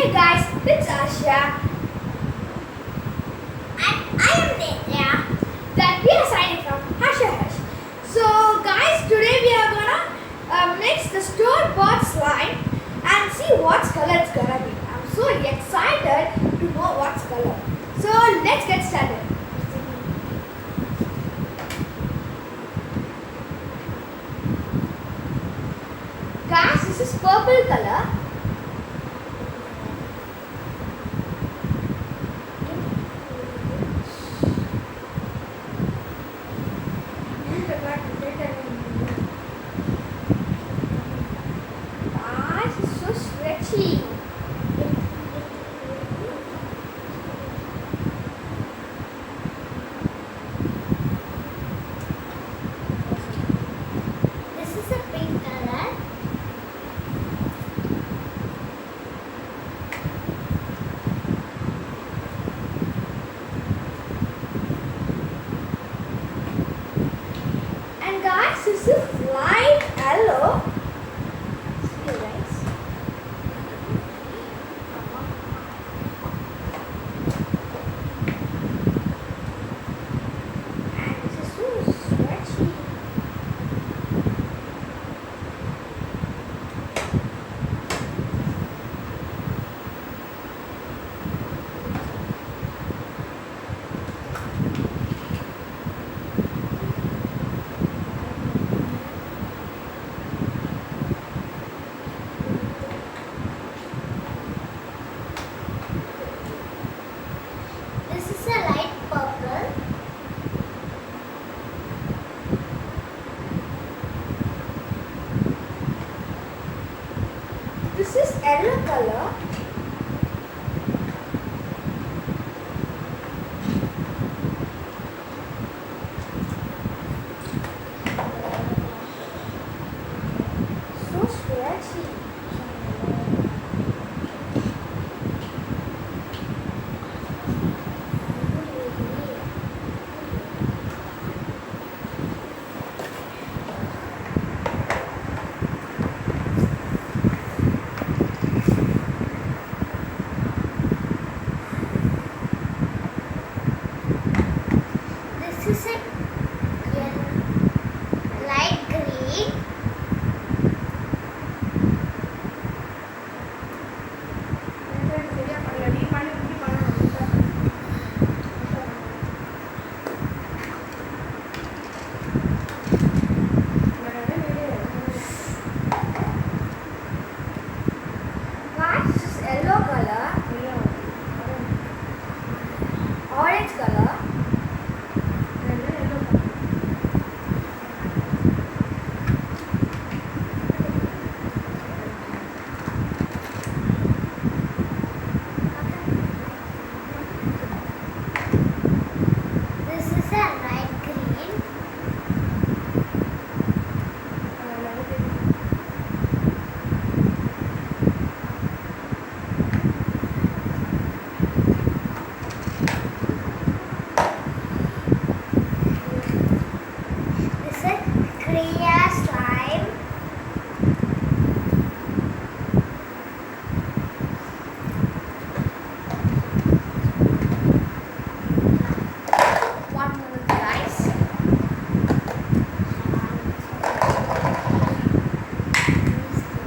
Hey guys, it's Asha and I am Nitya that we are signing from Hasha Hash. So guys, today we are gonna mix the store-bought slime and see what color it's gonna be. I'm so excited to know what's color. So let's get started. Guys, this is purple color. Guys, it's so stretchy. This is a pink color. And guys, this is light yellow. See guys. And this is so stretchy. This is a light purple. This is yellow color. So stretchy. This is a light green. Guys, this is yellow color. Orange color. This is a light green. This is clear slime. One minute, guys.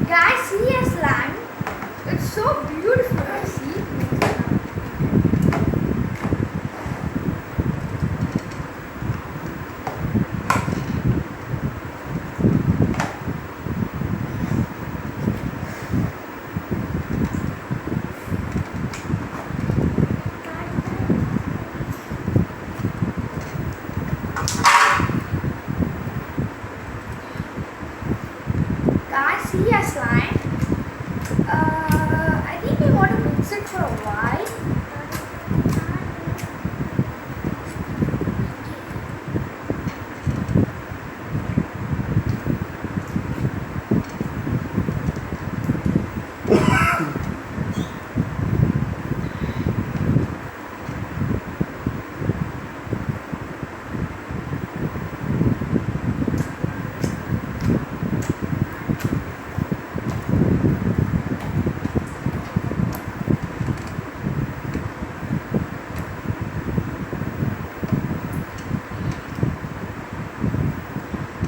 Guys, see a slime. It's so beautiful. See.